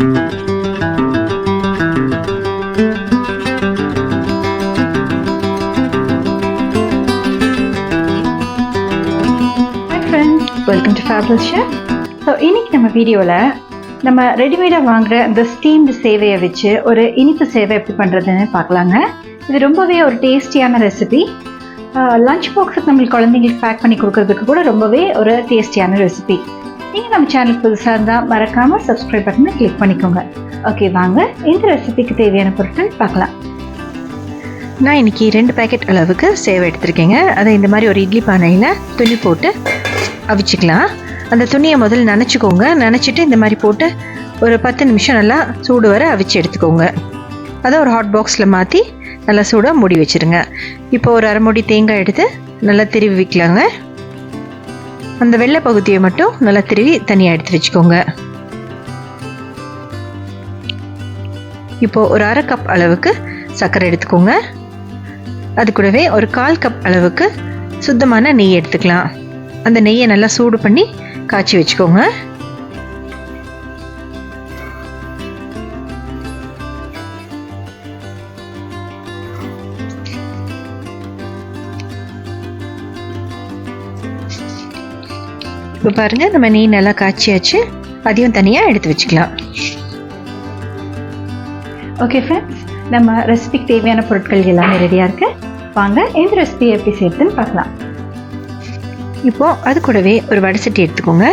Welcome to fabulous chef. So இன்றைக்கி நம்ம வீடியோவில் நம்ம ரெடிமேடாக வாங்குகிற அந்த ஸ்டீம்டு சேவையை வச்சு ஒரு இனிப்பு சேவை எப்படி பண்ணுறதுன்னு பார்க்கலாங்க. இது ரொம்பவே ஒரு டேஸ்டியான ரெசிபி. லஞ்ச் பாக்ஸுக்கு நம்மளுக்கு குழந்தைங்களுக்கு பேக் பண்ணி கொடுக்கறதுக்கு கூட ரொம்பவே ஒரு டேஸ்டியான ரெசிபி. நீங்கள் நம்ம சேனலுக்கு புதுசாக இருந்தால் மறக்காமல் சப்ஸ்கிரைப் பட்டனை கிளிக் பண்ணிக்கோங்க. ஓகே, வாங்க இந்த ரெசிபிக்கு தேவையான பொருட்கள் பார்க்கலாம். நான் இன்றைக்கி 2 பேக்கெட் அளவுக்கு சேவை எடுத்திருக்கேங்க. அதை இந்த மாதிரி ஒரு இட்லி பானையில் துணி போட்டு அவிச்சிக்கலாம். அந்த துணியை முதல்ல நனைச்சிக்கோங்க. நனைச்சிட்டு இந்த மாதிரி போட்டு ஒரு 10 நிமிஷம் நல்லா சூடு வர அவிச்சு எடுத்துக்கோங்க. அதை ஒரு ஹாட் பாக்ஸில் மாற்றி நல்லா சூடாக மூடி வச்சுருங்க. இப்போ ஒரு அரை மூடி தேங்காய் எடுத்து நல்லா திருவி வைக்கலாங்க. அந்த வெள்ளை பகுதியை மட்டும் நல்லா திருவி தனியாக எடுத்து வச்சுக்கோங்க. இப்போது ஒரு அரை கப் அளவுக்கு சர்க்கரை எடுத்துக்கோங்க. அது கூடவே ஒரு 1/4 கப் அளவுக்கு சுத்தமான நெய் எடுத்துக்கலாம். அந்த நெய்யை நல்லா சூடு பண்ணி காய்ச்சி வச்சுக்கோங்க. இப்போ பாருங்கள், நம்ம நெய் நல்லா காய்ச்சியாச்சு. அதையும் தனியாக எடுத்து வச்சுக்கலாம். ஓகே ஃப்ரெண்ட்ஸ், நம்ம ரெசிபிக்கு தேவையான பொருட்கள் எல்லாமே ரெடியாக இருக்குது. வாங்க இந்த ரெசிபியை எப்படி செய்யுதுன்னு பார்க்கலாம். இப்போது அது கூடவே ஒரு வடைசட்டி எடுத்துக்கோங்க.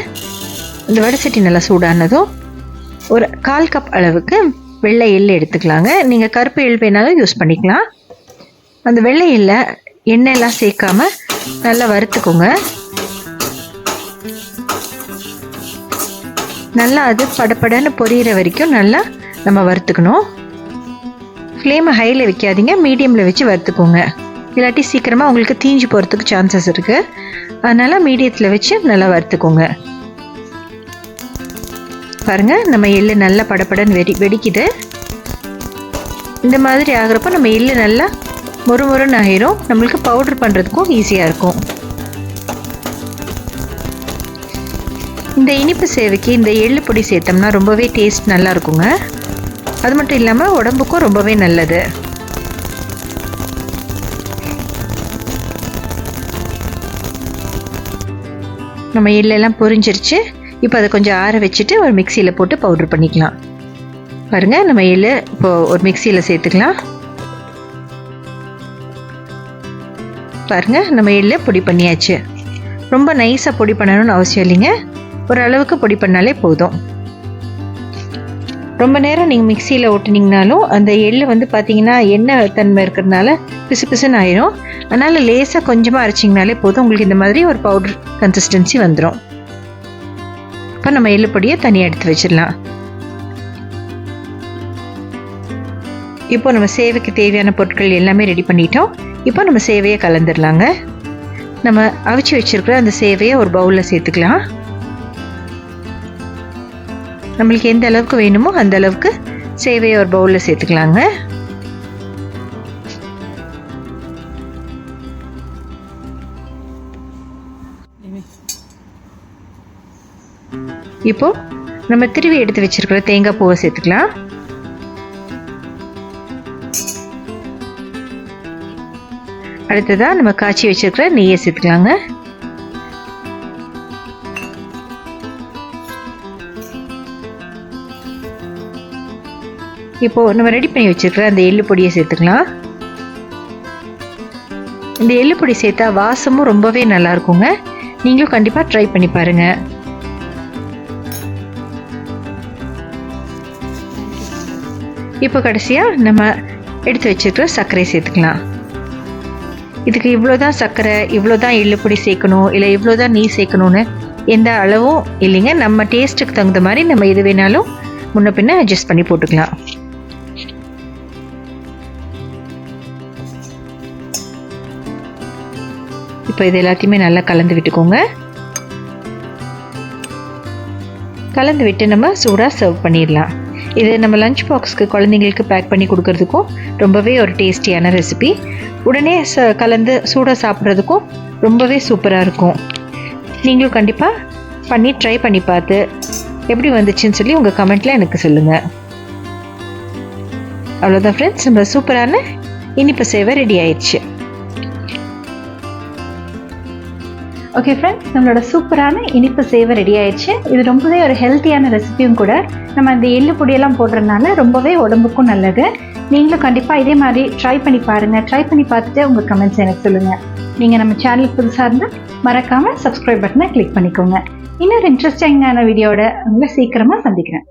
இந்த வடைசட்டி நல்லா சூடானதும் ஒரு 1/4 கப் அளவுக்கு வெள்ளை எள்ளு எடுத்துக்கலாங்க. நீங்கள் கருப்பு எள் வேணாலும் யூஸ் பண்ணிக்கலாம். அந்த வெள்ளை எள்ளை எண்ணெயெல்லாம் சேர்க்காம நல்லா வறுத்துக்கோங்க. நல்லா அது படப்படன்னு பொரியிற வரைக்கும் நல்லா நம்ம வறுத்துக்கணும். ஃப்ளேமை ஹையில் வைக்காதீங்க, மீடியமில் வச்சு வறுத்துக்கோங்க. இல்லாட்டி சீக்கிரமாக உங்களுக்கு தீஞ்சு போகிறதுக்கு சான்சஸ் இருக்குது. அதனால் மீடியத்தில் வச்சு நல்லா வறுத்துக்கோங்க. பாருங்கள், நம்ம எள்ளு நல்லா படப்படன்னு வெடிக்குது. இந்த மாதிரி ஆகிறப்போ நம்ம எள்ளு நல்லா மொறுமொறுன்னு ஆகிரும். நம்மளுக்கு பவுடர் பண்ணுறதுக்கும் ஈஸியாக இருக்கும். இந்த இனிப்பு சேவைக்கு இந்த எள்ளு பொடி சேர்த்தோம்னா ரொம்பவே டேஸ்ட் நல்லா இருக்குங்க. அது மட்டும் இல்லாமல் உடம்புக்கும் ரொம்பவே நல்லது. நம்ம எள்ளெல்லாம் பொரிஞ்சிருச்சு. இப்போ அதை கொஞ்சம் ஆற வச்சுட்டு ஒரு மிக்சியில் போட்டு பவுடர் பண்ணிக்கலாம். பாருங்கள், நம்ம எள்ளு இப்போது ஒரு மிக்சியில் சேர்த்துக்கலாம். பாருங்கள், நம்ம எள்ளு பொடி பண்ணியாச்சு. ரொம்ப நைஸாக பொடி பண்ணணும்னு அவசியம் இல்லைங்க. ஒரு அளவுக்கு பொடி பண்ணாலே போதும். ரொம்ப நேரம் நீங்கள் மிக்சியில் ஓட்டினீங்கனாலும் அந்த எள்ளு வந்து பார்த்தீங்கன்னா எண்ணெய் தன்மை இருக்கிறதுனால பிசு பிசுன்னு ஆயிரும். அதனால் லேசாக கொஞ்சமாக அரைச்சிங்கனாலே போதும். உங்களுக்கு இந்த மாதிரி ஒரு பவுடர் கன்சிஸ்டன்சி வந்துடும். இப்போ நம்ம எள்ளு பொடியை தனியாக எடுத்து வச்சிடலாம். இப்போ நம்ம சேவைக்கு தேவையான பொருட்கள் எல்லாமே ரெடி பண்ணிட்டோம். இப்போ நம்ம சேவையை கலந்துடலாங்க. நம்ம அவிச்சு வச்சுருக்கிற அந்த சேவையை ஒரு பவுலில் சேர்த்துக்கலாம். நம்மளுக்கு எந்த அளவுக்கு வேணுமோ அந்த அளவுக்கு சேவையை ஒரு பவுலில் சேர்த்துக்கலாங்க. இப்போ நம்ம திருவி எடுத்து வச்சிருக்கிற தேங்காய் பூவை சேர்த்துக்கலாம். அடுத்ததாக நம்ம காய்ச்சி வச்சிருக்கிற நெய்யை சேர்த்துக்கலாங்க. இப்போது நம்ம ரெடி பண்ணி வச்சுருக்கிற அந்த எள்ளு பொடியை சேர்த்துக்கலாம். இந்த எள்ளு பொடி சேர்த்தா வாசமும் ரொம்பவே நல்லா இருக்குங்க. நீங்களும் கண்டிப்பாக ட்ரை பண்ணி பாருங்கள். இப்போ கடைசியாக நம்ம எடுத்து வச்சுருக்கிற சர்க்கரை சேர்த்துக்கலாம். இதுக்கு இவ்வளோதான் சர்க்கரை, இவ்வளோதான் எள்ளு பொடி சேர்க்கணும், இல்லை இவ்வளோதான் நெய் சேர்க்கணுன்னு எந்த அளவும் இல்லைங்க. நம்ம டேஸ்ட்டுக்கு தகுந்த மாதிரி நம்ம எது வேணாலும் முன்ன பின்ன அட்ஜஸ்ட் பண்ணி போட்டுக்கலாம். இப்போ இது எல்லாத்தையுமே நல்லா கலந்து விட்டுக்கோங்க. கலந்து விட்டு நம்ம சூடாக சர்வ் பண்ணிடலாம். இது நம்ம லஞ்ச் பாக்ஸ்க்கு குழந்தைங்களுக்கு பேக் பண்ணி கொடுக்கறதுக்கும் ரொம்பவே ஒரு டேஸ்டியான ரெசிபி. உடனே கலந்து சூடாக சாப்பிட்றதுக்கும் ரொம்பவே சூப்பராக இருக்கும். நீங்களும் கண்டிப்பாக ட்ரை பண்ணி பார்த்து எப்படி வந்துச்சுன்னு சொல்லி உங்கள் கமெண்ட்டில் எனக்கு சொல்லுங்கள். அவ்வளோதான் ஃப்ரெண்ட்ஸ், நம்ம சூப்பரான இனிப்பு சேவை ரெடி ஆயிடுச்சு. ஓகே ஃப்ரெண்ட்ஸ், நம்மளோட சூப்பரான இனிப்பு சேவை ரெடி ஆயிடுச்சு. இது ரொம்பவே ஒரு ஹெல்த்தியான ரெசிபியும் கூட. நம்ம இந்த எள்ளு பொடியெல்லாம் போடுறதுனால ரொம்பவே உடம்புக்கும் நல்லது. நீங்களும் கண்டிப்பாக இதே மாதிரி ட்ரை பண்ணி பாருங்கள். ட்ரை பண்ணி பார்த்துட்டு உங்கள் கமெண்ட்ஸ் எனக்கு சொல்லுங்கள். நீங்கள் நம்ம சேனலுக்கு புதுசாக இருந்தால் மறக்காமல் சப்ஸ்கிரைப் பட்டனை கிளிக் பண்ணிக்கோங்க. இன்னொரு இன்ட்ரெஸ்டிங்கான வீடியோட உங்களை சீக்கிரமாக சந்திக்கிறேன்.